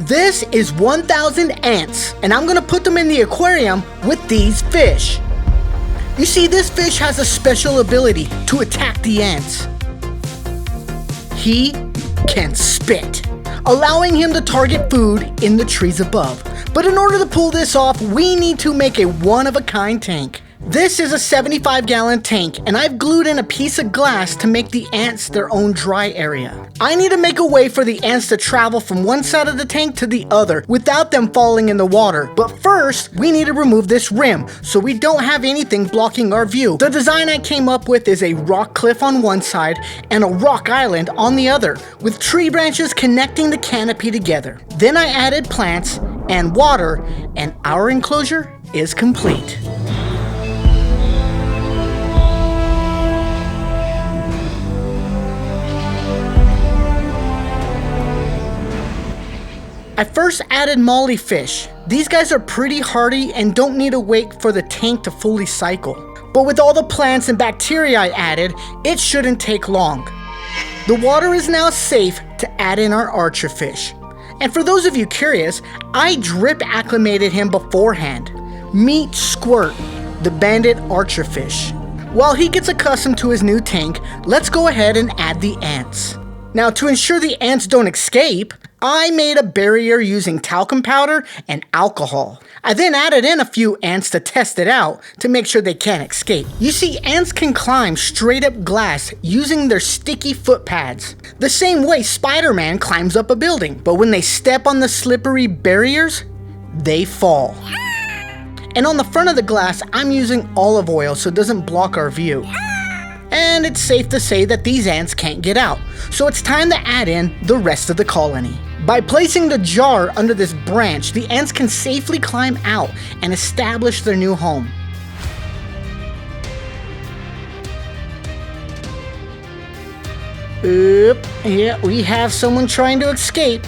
This is 1,000 ants, and I'm gonna put them in the aquarium with these fish. You see, this fish has a special ability to attack the ants. He can spit, allowing him to target food in the trees above. But in order to pull this off, we need to make a one-of-a-kind tank. This is a 75-gallon tank, and I've glued in a piece of glass to make the ants their own dry area. I need to make a way for the ants to travel from one side of the tank to the other without them falling in the water. But first, we need to remove this rim so we don't have anything blocking our view. The design I came up with is a rock cliff on one side and a rock island on the other, with tree branches connecting the canopy together. Then I added plants and water, and our enclosure is complete. I first added molly fish. These guys are pretty hardy and don't need to wait for the tank to fully cycle. But with all the plants and bacteria I added, it shouldn't take long. The water is now safe to add in our archer fish. And for those of you curious, I drip acclimated him beforehand. Meet Squirt, the banded archer fish. While he gets accustomed to his new tank, let's go ahead and add the ants. Now, to ensure the ants don't escape, I made a barrier using talcum powder and alcohol. I then added in a few ants to test it out to make sure they can't escape. You see, ants can climb straight up glass using their sticky foot pads, the same way Spider-Man climbs up a building. But when they step on the slippery barriers, they fall. And on the front of the glass, I'm using olive oil so it doesn't block our view. And it's safe to say that these ants can't get out, so it's time to add in the rest of the colony. By placing the jar under this branch, the ants can safely climb out and establish their new home. Oop, yeah, we have someone trying to escape.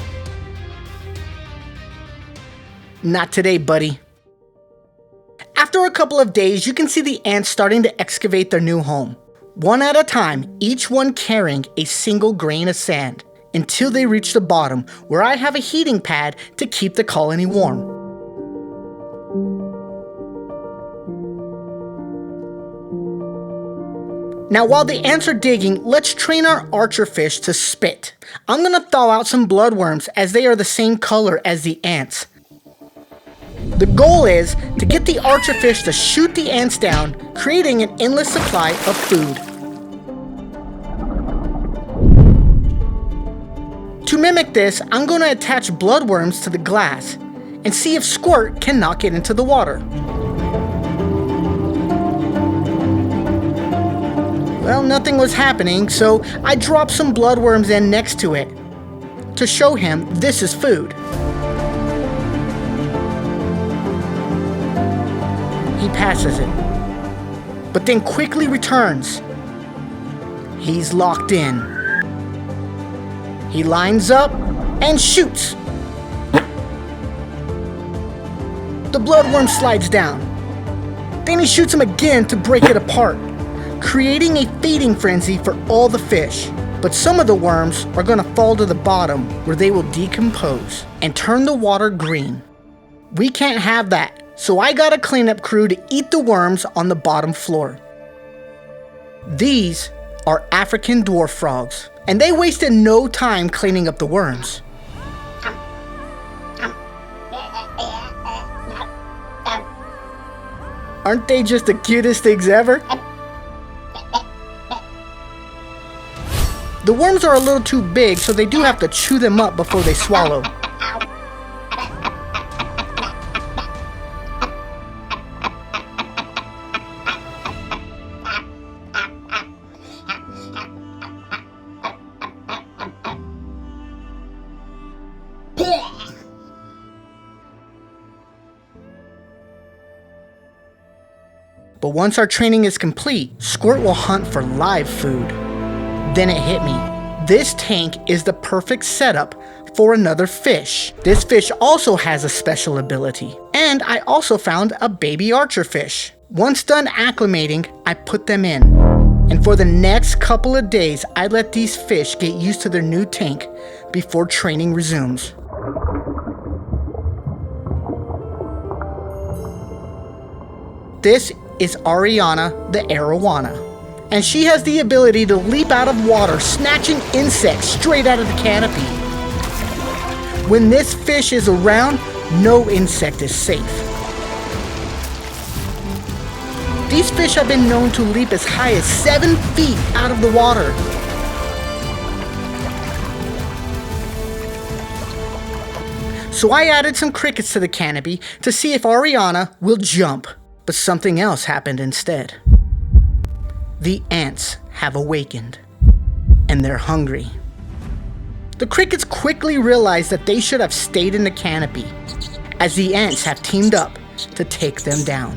Not today, buddy. After a couple of days, you can see the ants starting to excavate their new home. One at a time, each one carrying a single grain of sand, until they reach the bottom, where I have a heating pad to keep the colony warm. Now while the ants are digging, let's train our archer fish to spit. I'm gonna thaw out some bloodworms as they are the same color as the ants. The goal is to get the archer fish to shoot the ants down, creating an endless supply of food. To mimic this, I'm going to attach bloodworms to the glass and see if Squirt can knock it into the water. Well, nothing was happening, so I dropped some bloodworms in next to it to show him this is food. He passes it, but then quickly returns. He's locked in. He lines up and shoots. The bloodworm slides down. Then he shoots him again to break it apart, creating a feeding frenzy for all the fish. But some of the worms are going to fall to the bottom where they will decompose and turn the water green. We can't have that. So I got a cleanup crew to eat the worms on the bottom floor. These are African dwarf frogs, and they wasted no time cleaning up the worms. Aren't they just the cutest things ever? The worms are a little too big, so they do have to chew them up before they swallow. But once our training is complete, Squirt will hunt for live food. Then it hit me. This tank is the perfect setup for another fish. This fish also has a special ability. And I also found a baby archer fish. Once done acclimating, I put them in. And for the next couple of days, I let these fish get used to their new tank before training resumes. This is Ariana the Arowana, and she has the ability to leap out of water, snatching insects straight out of the canopy. When this fish is around, no insect is safe. These fish have been known to leap as high as 7 feet out of the water. So I added some crickets to the canopy to see if Ariana will jump, but something else happened instead. The ants have awakened, and they're hungry. The crickets quickly realize that they should have stayed in the canopy, as the ants have teamed up to take them down.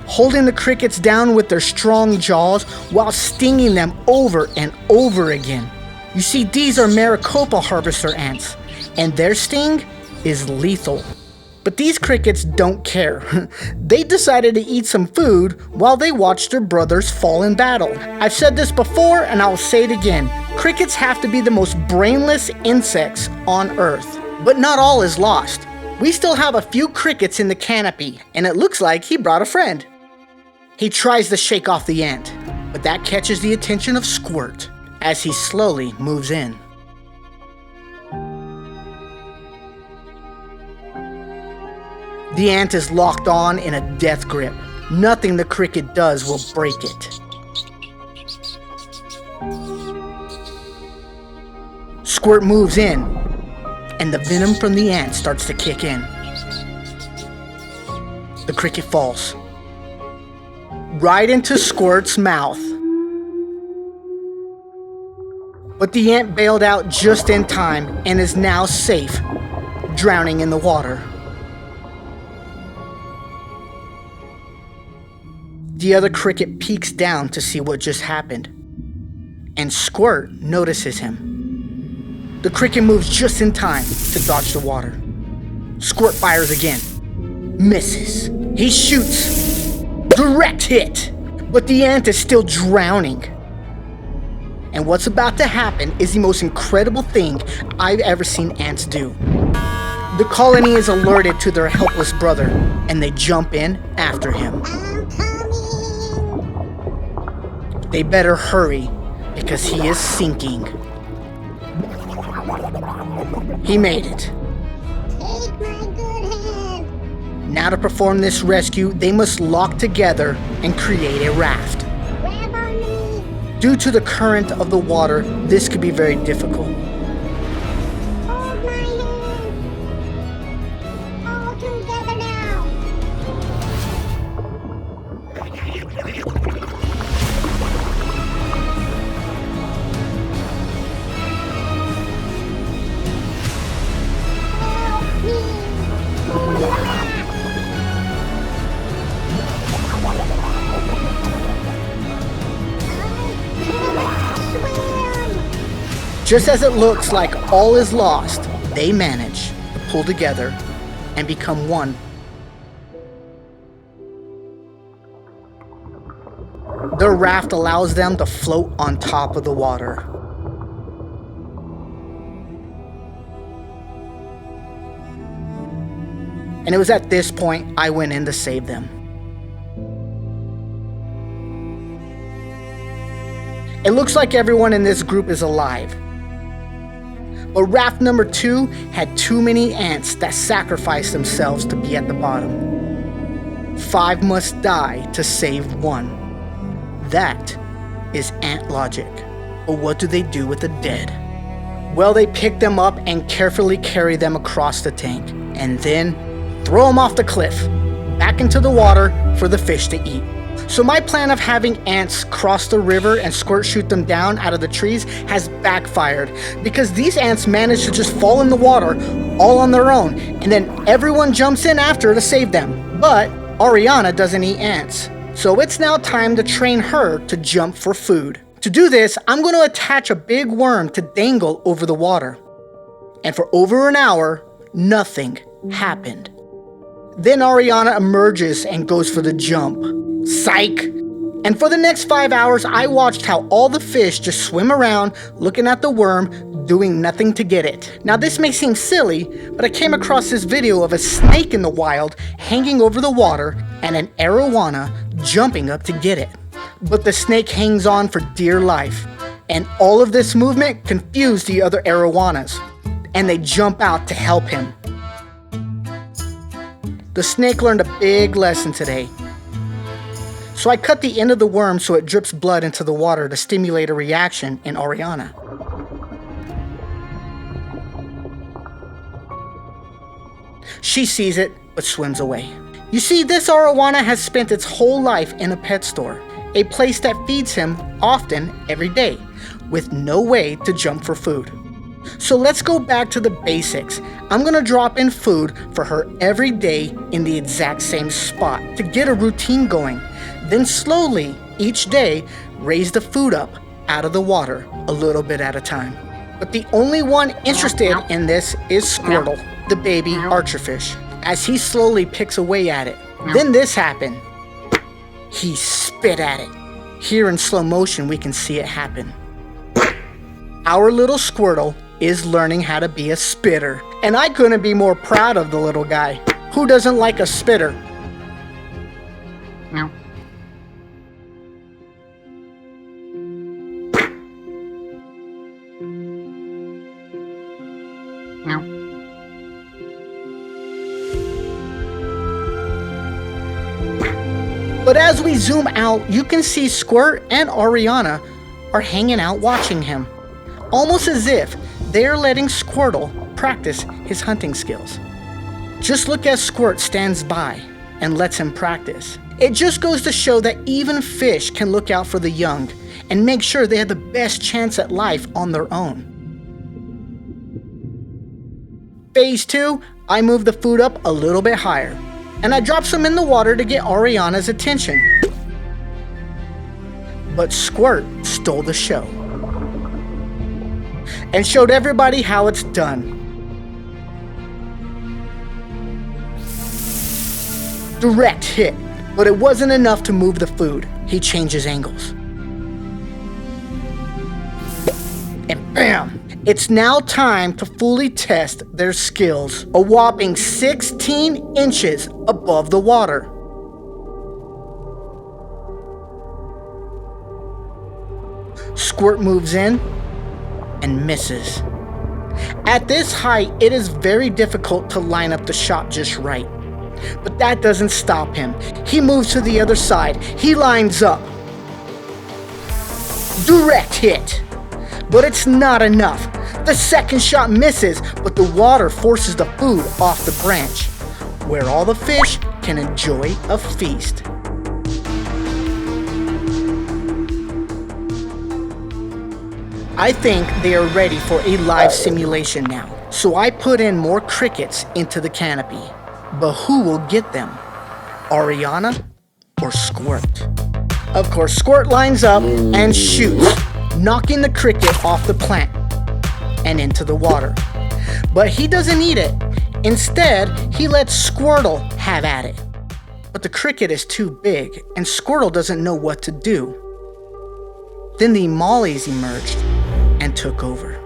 Holding the crickets down with their strong jaws while stinging them over and over again. You see, these are Maricopa harvester ants, and their sting is lethal. But these crickets don't care. They decided to eat some food while they watched their brothers fall in battle. I've said this before and I'll say it again. Crickets have to be the most brainless insects on Earth. But not all is lost. We still have a few crickets in the canopy, and it looks like he brought a friend. He tries to shake off the ant, but that catches the attention of Squirt as he slowly moves in. The ant is locked on in a death grip. Nothing the cricket does will break it. Squirt moves in, and the venom from the ant starts to kick in. The cricket falls right into Squirt's mouth. But the ant bailed out just in time and is now safe, drowning in the water. The other cricket peeks down to see what just happened, and Squirt notices him. The cricket moves just in time to dodge the water. Squirt fires again. Misses. He shoots. Direct hit! But the ant is still drowning. And what's about to happen is the most incredible thing I've ever seen ants do. The colony is alerted to their helpless brother, and they jump in after him. They better hurry, because he is sinking. He made it. Take my good hand. Now to perform this rescue, they must lock together and create a raft. Grab on me. Due to the current of the water, this could be very difficult. Hold my hand. All together now. Help me. Just as it looks like all is lost, they manage to pull together and become one. Their raft allows them to float on top of the water. And it was at this point I went in to save them. It looks like everyone in this group is alive. But raft number 2 had too many ants that sacrificed themselves to be at the bottom. 5 must die to save 1. That is ant logic. But what do they do with the dead? Well, they pick them up and carefully carry them across the tank, and then throw them off the cliff, back into the water for the fish to eat. So my plan of having ants cross the river and Squirt shoot them down out of the trees has backfired, because these ants manage to just fall in the water all on their own, and then everyone jumps in after to save them. But Ariana doesn't eat ants, so it's now time to train her to jump for food. To do this, I'm going to attach a big worm to dangle over the water. And for over an hour, nothing happened. Then Ariana emerges and goes for the jump. Psych! And for the next 5 hours, I watched how all the fish just swim around, looking at the worm, doing nothing to get it. Now this may seem silly, but I came across this video of a snake in the wild hanging over the water and an arowana jumping up to get it. But the snake hangs on for dear life. And all of this movement confused the other arowanas, and they jump out to help him. The snake learned a big lesson today. So I cut the end of the worm so it drips blood into the water to stimulate a reaction in Ariana. She sees it, but swims away. You see, this Arowana has spent its whole life in a pet store, a place that feeds him often every day, with no way to jump for food. So let's go back to the basics. I'm gonna drop in food for her every day in the exact same spot to get a routine going. Then slowly, each day, raise the food up out of the water a little bit at a time. But the only one interested in this is Squirtle, the baby archerfish, as he slowly picks away at it. Then this happened. He spit at it. Here in slow motion, we can see it happen. Our little Squirtle is learning how to be a spitter. And I couldn't be more proud of the little guy. Who doesn't like a spitter? No. No. But as we zoom out, you can see Squirt and Ariana are hanging out watching him. Almost as if they're letting Squirtle practice his hunting skills. Just look as Squirt stands by and lets him practice. It just goes to show that even fish can look out for the young and make sure they have the best chance at life on their own. Phase 2, I move the food up a little bit higher, and I drop some in the water to get Ariana's attention. But Squirt stole the show and showed everybody how it's done. Direct hit, but it wasn't enough to move the food. He changes angles. And bam! It's now time to fully test their skills. A whopping 16 inches above the water. Squirt moves in and misses. At this height, it is very difficult to line up the shot just right. But that doesn't stop him. He moves to the other side. He lines up. Direct hit. But it's not enough. The second shot misses, but the water forces the food off the branch, where all the fish can enjoy a feast. I think they are ready for a live simulation now, so I put in more crickets into the canopy. But who will get them? Ariana or Squirt? Of course, Squirt lines up and shoots, knocking the cricket off the plant and into the water. But he doesn't eat it. Instead, he lets Squirtle have at it. But the cricket is too big, and Squirtle doesn't know what to do. Then the mollies emerged and took over.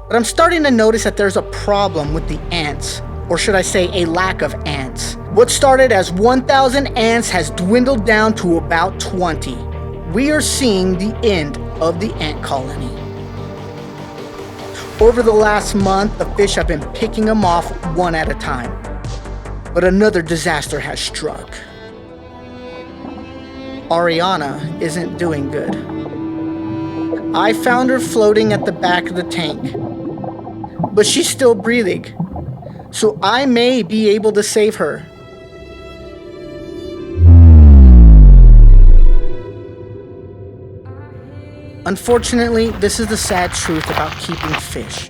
But I'm starting to notice that there's a problem with the ants, or should I say a lack of ants. What started as 1,000 ants has dwindled down to about 20. We are seeing the end of the ant colony. Over the last month, the fish have been picking them off one at a time. But another disaster has struck. Ariana isn't doing good. I found her floating at the back of the tank, but she's still breathing, so I may be able to save her. Unfortunately, this is the sad truth about keeping fish,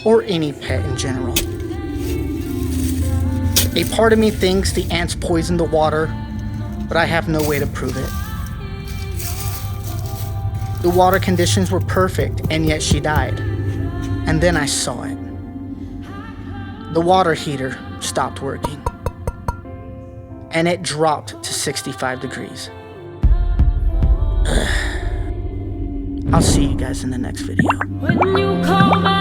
or any pet in general. A part of me thinks the ants poisoned the water, but I have no way to prove it. The water conditions were perfect, and yet she died. And then I saw it. The water heater stopped working. and it dropped to 65 degrees. I'll see you guys in the next video. When you call my